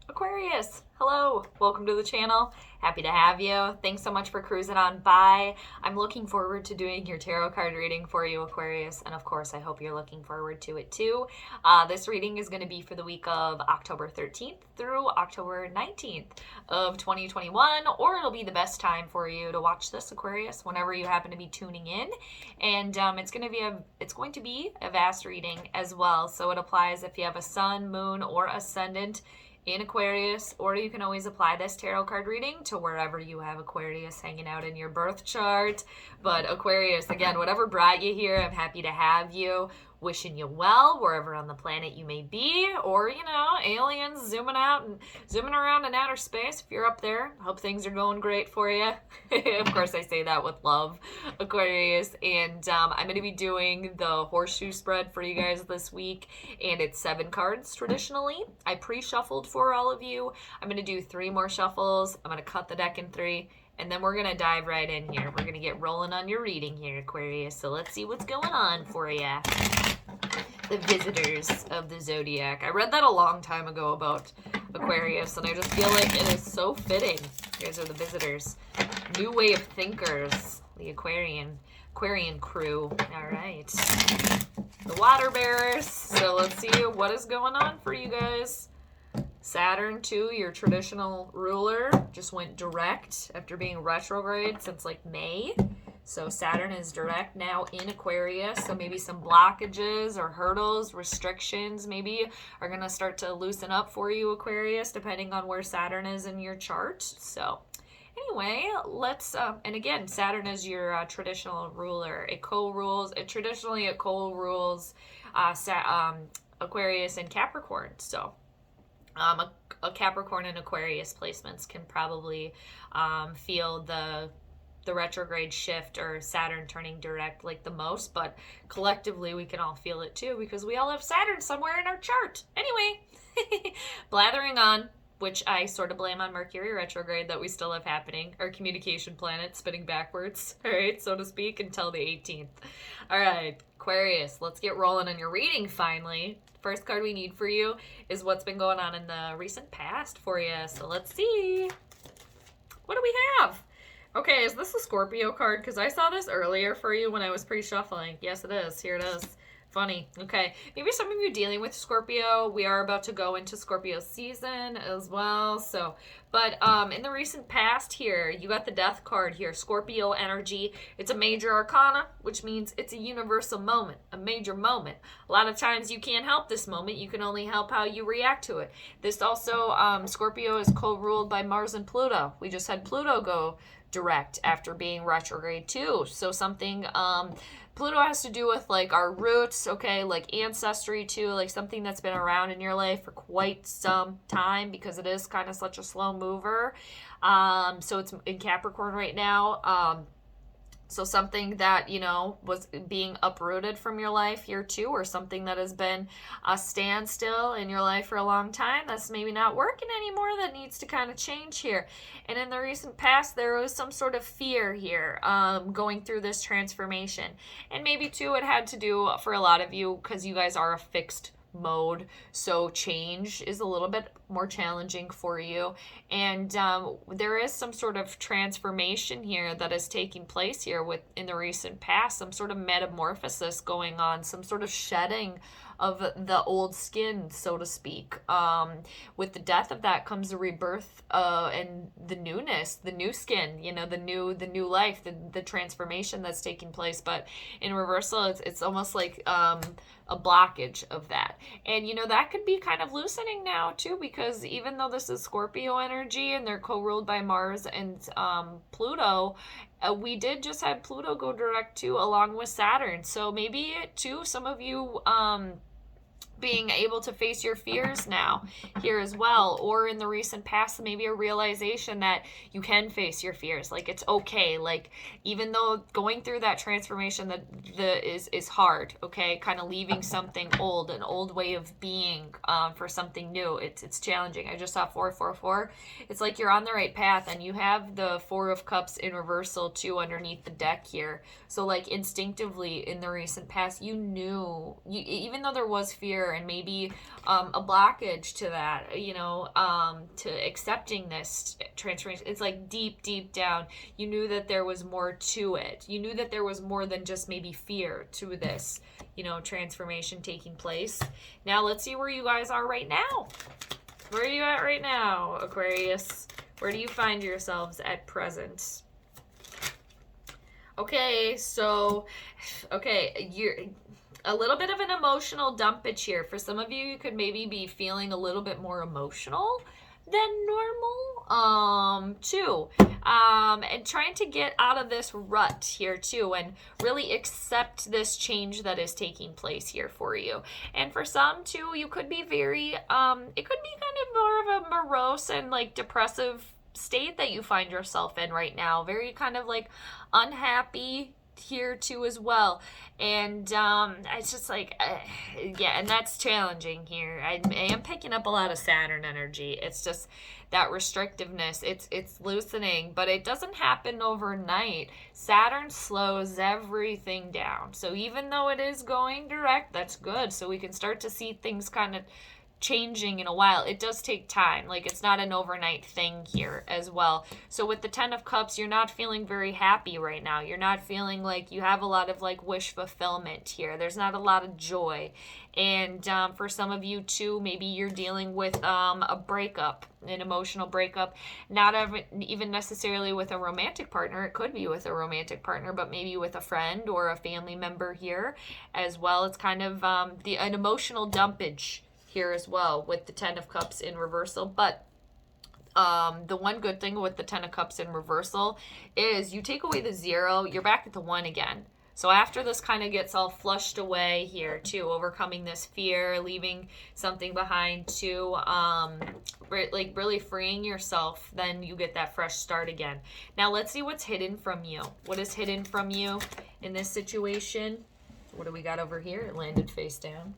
Aquarius, hello, welcome to the channel. Happy to have you. Thanks so much for cruising on by. I'm looking forward to doing your tarot card reading for you, Aquarius, and of course I hope you're looking forward to it too. This reading is going to be for the week of October 13th through October 19th of 2021, or it'll be the best time for you to watch this, Aquarius, whenever you happen to be tuning in. And it's going to be a vast reading as well, so it applies if you have a sun, moon, or ascendant in Aquarius, or you can always apply this tarot card reading to wherever you have Aquarius hanging out in your birth chart. But Aquarius, again, whatever brought you here, I'm happy to have you. Wishing you well wherever on the planet you may be, or aliens zooming around in outer space. If you're up there, hope things are going great for you. Of course, I say that with love, Aquarius. And I'm going to be doing the horseshoe spread for you guys this week, and it's 7 cards traditionally. I pre-shuffled for all of you. I'm going to do 3 more shuffles. I'm going to cut the deck in 3. And then we're going to dive right in here. We're going to get rolling on your reading here, Aquarius. So let's see what's going on for you. The visitors of the zodiac. I read that a long time ago about Aquarius, and I just feel like it is so fitting. You guys are the visitors. New way of thinkers. The Aquarian crew. All right. The water bearers. So let's see what is going on for you guys. Saturn, too, your traditional ruler, just went direct after being retrograde since like May. So Saturn is direct now in Aquarius. So maybe some blockages or hurdles, restrictions maybe are going to start to loosen up for you, Aquarius, depending on where Saturn is in your chart. So anyway, let's, and again, Saturn is your traditional ruler. It co-rules, Aquarius and Capricorn. So a Capricorn and Aquarius placements can probably feel the retrograde shift or Saturn turning direct like the most, but collectively we can all feel it too because we all have Saturn somewhere in our chart. Anyway, blathering on, which I sort of blame on Mercury retrograde that we still have happening, our communication planet spinning backwards, all right, so to speak, until the 18th. All right, Aquarius, let's get rolling on your reading finally. First card we need for you is what's been going on in the recent past for you. So let's see. What do we have? Okay, is this a Scorpio card? Because I saw this earlier for you when I was pre-shuffling. Yes, it is. Here it is. Funny. Okay. Maybe some of you dealing with Scorpio. We are about to go into Scorpio season as well. So, but in the recent past here, you got the Death card here. Scorpio energy. It's a major arcana, which means it's a universal moment, a major moment. A lot of times you can't help this moment. You can only help how you react to it. This also, Scorpio is co-ruled by Mars and Pluto. We just had Pluto go direct after being retrograde too. So something, Pluto has to do with like our roots, okay, like ancestry too, like something that's been around in your life for quite some time because it is kind of such a slow mover. So it's in Capricorn right now. So something that, was being uprooted from your life here too, or something that has been a standstill in your life for a long time that's maybe not working anymore, that needs to kind of change here. And in the recent past, there was some sort of fear here going through this transformation. And maybe too, it had to do for a lot of you because you guys are a fixed mode, so change is a little bit more challenging for you, and there is some sort of transformation here that is taking place here in the recent past, some sort of metamorphosis going on, some sort of shedding of the old skin, so to speak. With the death of that comes the rebirth and the newness, the new skin, the new life, the transformation that's taking place. But in reversal, it's almost like a blockage of that. And that could be kind of loosening now too, because even though this is Scorpio energy and they're co-ruled by Mars and Pluto, we did just have Pluto go direct too, along with Saturn. So maybe too, some of you being able to face your fears now here as well, or in the recent past maybe a realization that you can face your fears, like it's okay, like even though going through that transformation that is hard, okay, kind of leaving something old, an old way of being for something new, it's challenging. I just saw 444. It's like you're on the right path, and you have the 4 of Cups in reversal too underneath the deck here. So like instinctively in the recent past, you knew, even though there was fear fear and maybe a blockage to that, you know, to accepting this transformation. It's like deep, deep down, you knew that there was more to it. You knew that there was more than just maybe fear to this, you know, transformation taking place. Now let's see where you guys are right now. Where are you at right now, Aquarius? Where do you find yourselves at present? Okay, so, okay, you're a little bit of an emotional dumpage here. For some of you, you could maybe be feeling a little bit more emotional than normal, too. And trying to get out of this rut here, too, and really accept this change that is taking place here for you. And for some, too, you could be very, it could be kind of more of a morose and, like, depressive state that you find yourself in right now. Very kind of like unhappy here too as well. And it's just like yeah, and that's challenging here. I am picking up a lot of Saturn energy. It's just that restrictiveness, it's loosening, but it doesn't happen overnight. Saturn slows everything down. So even though it is going direct, that's good. So we can start to see things kind of changing in a while. It does take time. Like, it's not an overnight thing here as well. So with the 10 of Cups, you're not feeling very happy right now. You're not feeling like you have a lot of like wish fulfillment here. There's not a lot of joy. And for some of you too, maybe you're dealing with a breakup, an emotional breakup, not even necessarily with a romantic partner. It could be with a romantic partner, but maybe with a friend or a family member here as well. It's kind of an emotional dumpage here as well with the 10 of Cups in reversal. But the one good thing with the 10 of Cups in reversal is you take away the 0, you're back at the 1 again. So after this kind of gets all flushed away here too, overcoming this fear, leaving something behind too, like really freeing yourself, then you get that fresh start again. Now let's see what's hidden from you. What is hidden from you in this situation? What do we got over here? It landed face down.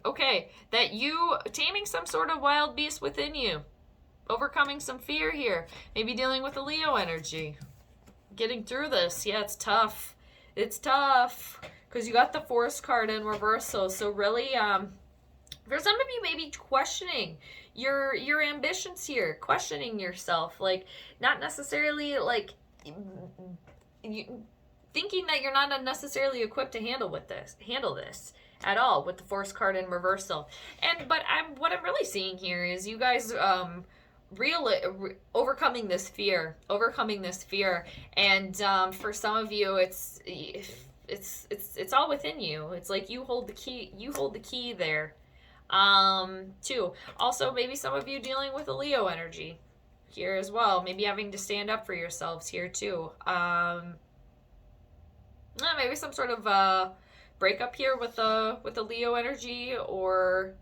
Okay, that you taming some sort of wild beast within you, overcoming some fear here, maybe dealing with a Leo energy, getting through this. Yeah, it's tough. It's tough because you got the Force card in reversal. So really, for some of you, maybe questioning your ambitions here, questioning yourself, like not necessarily like you thinking that you're not necessarily equipped to handle this at all with the Force card in reversal. But what I'm really seeing here is you guys overcoming this fear, and for some of you it's all within you. It's like you hold the key there too. Also, maybe some of you dealing with a Leo energy here as well, maybe having to stand up for yourselves here too. Maybe some sort of breakup here with a Leo energy, or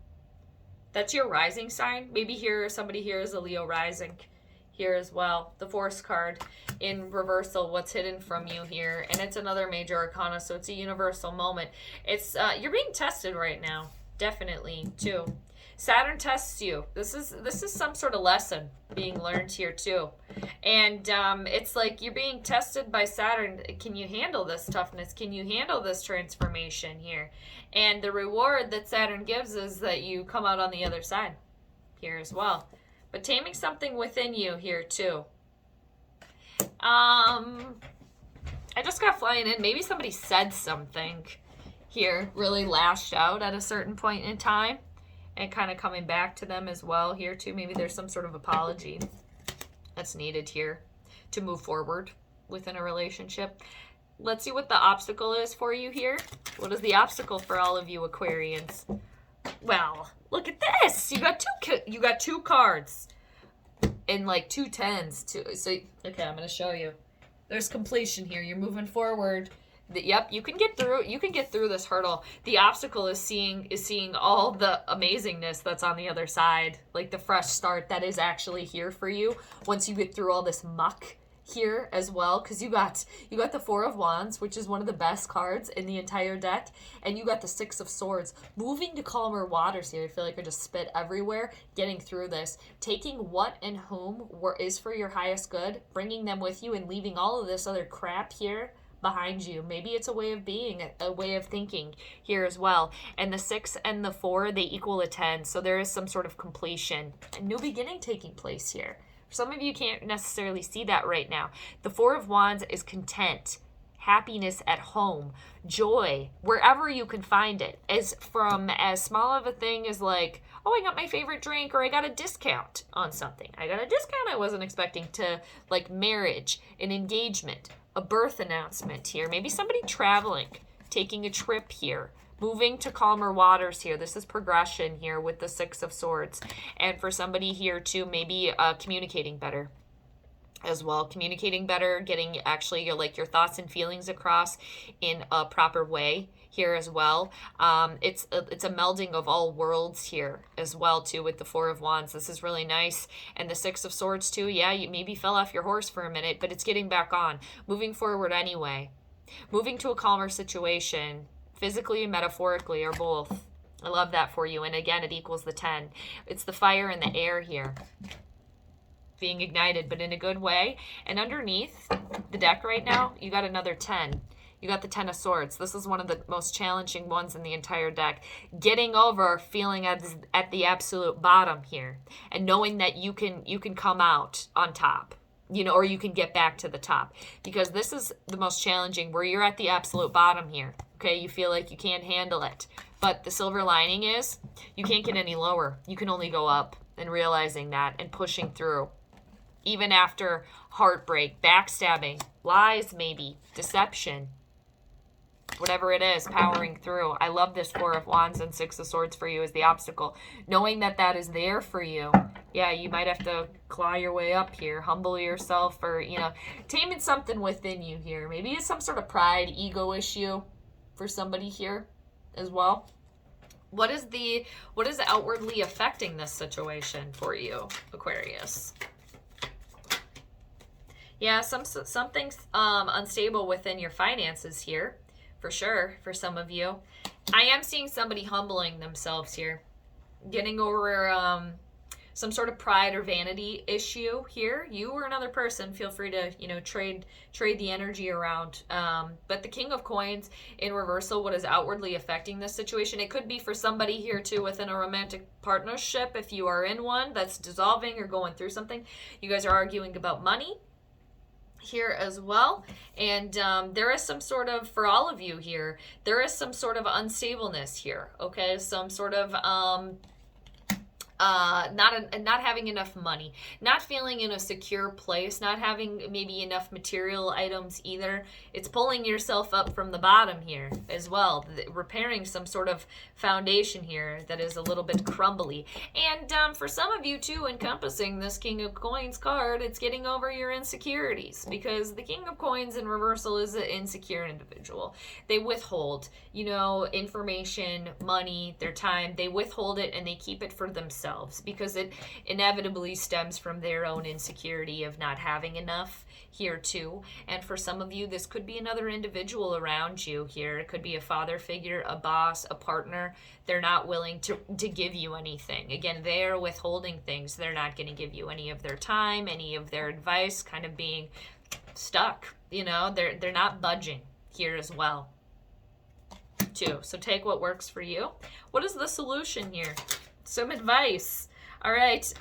that's your rising sign. Maybe somebody here is a Leo rising here as well. The Force card in reversal, what's hidden from you here, and it's another major arcana, so it's a universal moment. It's you're being tested right now, definitely too. Saturn tests you. This is some sort of lesson being learned here too. And it's like you're being tested by Saturn. Can you handle this toughness? Can you handle this transformation here? And the reward that Saturn gives is that you come out on the other side here as well. But taming something within you here too. I just got flying in. Maybe somebody said something here, really lashed out at a certain point in time. And kind of coming back to them as well here too. Maybe there's some sort of apology that's needed here to move forward within a relationship. Let's see what the obstacle is for you here. What is the obstacle for all of you Aquarians? Well, look at this. You got two cards and like 2 10s too. So okay, I'm gonna show you. There's completion here. You're moving forward. Yep, you can get through this hurdle. The obstacle is seeing all the amazingness that's on the other side, like the fresh start that is actually here for you once you get through all this muck here as well, because you got the 4 of Wands, which is one of the best cards in the entire deck, and you got the 6 of Swords. Moving to calmer waters here. I feel like I just spit everywhere. Getting through this, taking what and whom is for your highest good, bringing them with you, and leaving all of this other crap here behind you. Maybe it's a way of being, a way of thinking here as well. And the 6 and the 4, they equal a 10. So there is some sort of completion, a new beginning taking place here. Some of you can't necessarily see that right now. The 4 of Wands is content, happiness at home, joy, wherever you can find it. As from as small of a thing as like, oh, I got my favorite drink, or I got a discount on something. I got a discount I wasn't expecting, to like marriage, an engagement, a birth announcement here. Maybe somebody traveling, taking a trip here, moving to calmer waters here. This is progression here with the 6 of Swords. And for somebody here too, maybe communicating better as well. Communicating better, getting actually your thoughts and feelings across in a proper way here as well. It's a melding of all worlds here as well too with the 4 of Wands. This is really nice. And the 6 of Swords too. Yeah, you maybe fell off your horse for a minute, but it's getting back on. Moving forward anyway. Moving to a calmer situation, physically and metaphorically, or both. I love that for you. And again, it equals the 10. It's the fire and the air here being ignited, but in a good way. And underneath the deck right now, you got another 10. You got the 10 of Swords. This is one of the most challenging ones in the entire deck. Getting over feeling at the absolute bottom here, and knowing that you can come out on top, or you can get back to the top, because this is the most challenging, where you're at the absolute bottom here. Okay, you feel like you can't handle it. But the silver lining is you can't get any lower. You can only go up, and realizing that and pushing through. Even after heartbreak, backstabbing, lies maybe, deception, whatever it is, powering through. I love this 4 of Wands and 6 of Swords for you as the obstacle. Knowing that that is there for you. Yeah, you might have to claw your way up here, humble yourself, or, taming something within you here. Maybe it's some sort of pride, ego issue for somebody here as well. What is outwardly affecting this situation for you, Aquarius? Yeah, something's unstable within your finances here, for sure, for some of you. I am seeing somebody humbling themselves here, getting over some sort of pride or vanity issue here. You or another person, feel free to, trade the energy around. But the King of Coins in reversal, what is outwardly affecting this situation? It could be for somebody here too within a romantic partnership. If you are in one that's dissolving or going through something, you guys are arguing about money here as well. And there is some sort of, for all of you here, there is some sort of unstableness here. Okay, some sort of not having enough money, not feeling in a secure place, not having maybe enough material items either. It's pulling yourself up from the bottom here as well, repairing some sort of foundation here that is a little bit crumbly. And for some of you too, encompassing this King of Coins card, it's getting over your insecurities, because the King of Coins in reversal is an insecure individual. They withhold, information, money, their time. They withhold it and they keep it for themselves, because it inevitably stems from their own insecurity of not having enough here too. And for some of you, this could be another individual around you here. It could be a father figure, a boss, a partner. They're not willing to give you anything. Again, they're withholding things. They're not going to give you any of their time, any of their advice, kind of being stuck. They're not budging here as well too. So take what works for you. What is the solution here? Some advice. All right.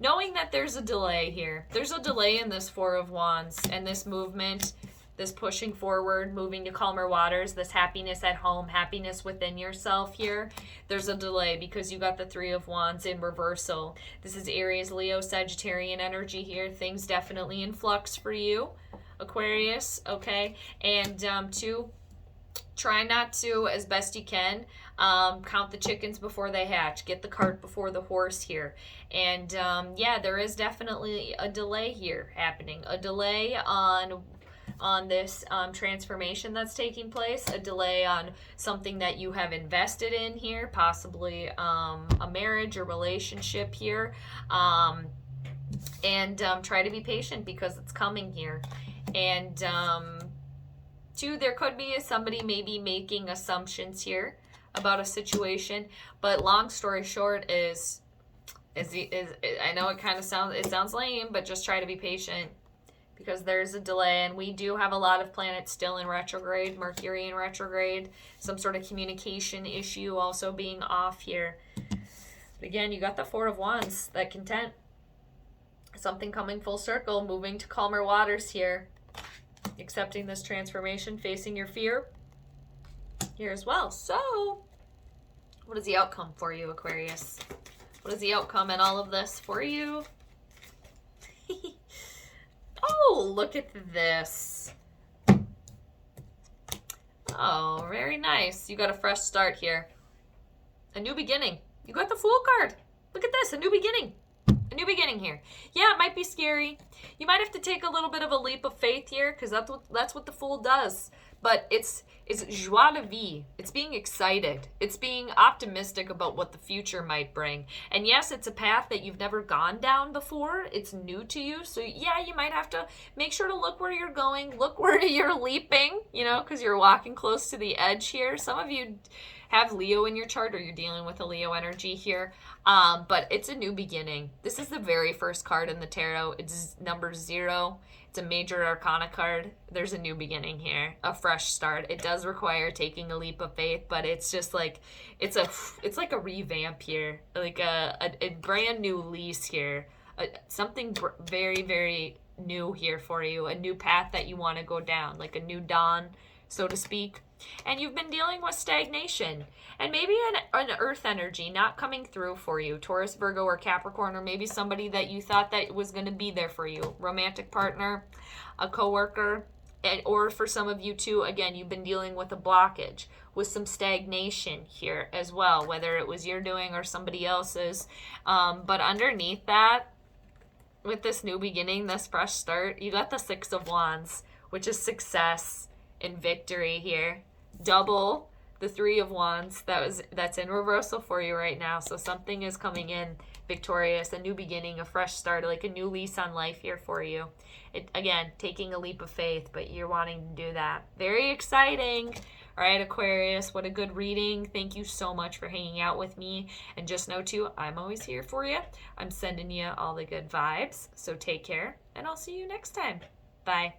Knowing that there's a delay here. There's a delay in this 4 of Wands and this movement, this pushing forward, moving to calmer waters, this happiness at home, happiness within yourself here. There's a delay because you got the 3 of Wands in reversal. This is Aries, Leo, Sagittarian energy here. Things definitely in flux for you, Aquarius. Okay. And try not to, as best you can, count the chickens before they hatch. Get the cart before the horse here. And yeah, there is definitely a delay here happening. A delay on this transformation that's taking place. A delay on something that you have invested in here. Possibly a marriage or relationship here. And try to be patient because it's coming here. And 2, there could be somebody maybe making assumptions here about a situation, but long story short is I know it sounds lame, but just try to be patient. because there's a delay, and we do have a lot of planets still in retrograde, Mercury in retrograde, some sort of communication issue also being off here. But again, you got the Four of Wands, that content, something coming full circle, moving to calmer waters here, accepting this transformation, facing your fear here as well. So what is the outcome for you, Aquarius? What is the outcome in all of this for you? Oh, look at this. Oh, very nice. You got a fresh start here. A new beginning. You got the Fool card. Look at this, a new beginning. A new beginning here. Yeah, it might be scary. You might have to take a little bit of a leap of faith here, because that's what the Fool does. But it's joie de vivre. It's being excited. It's being optimistic about what the future might bring. And yes, it's a path that you've never gone down before. It's new to you. So yeah, you might have to make sure to look where you're going. Look where you're leaping, you know, because you're walking close to the edge here. Some of you have Leo in your chart, or you're dealing with a Leo energy here. But it's a new beginning. This is the very first card in the tarot. It's number 0. It's a major arcana card. There's a new beginning here, a fresh start. It does require taking a leap of faith, but it's just like, it's like a revamp here, like a brand new lease here, something very, very new here for you, a new path that you want to go down, like a new dawn, so to speak. And you've been dealing with stagnation and maybe an earth energy not coming through for you, Taurus, Virgo, or Capricorn, or maybe somebody that you thought that was going to be there for you, romantic partner, a coworker, or for some of you too, again, you've been dealing with a blockage, with some stagnation here as well, whether it was your doing or somebody else's. But underneath that, with this new beginning, this fresh start, you got the 6 of Wands, which is success and victory here. Double the 3 of Wands that's in reversal for you right now. So something is coming in victorious, a new beginning, a fresh start, like a new lease on life here for you. Again, taking a leap of faith, but you're wanting to do that. Very exciting. All right, Aquarius, what a good reading. Thank you so much for hanging out with me. And just know too, I'm always here for you. I'm sending you all the good vibes. So take care, and I'll see you next time. Bye.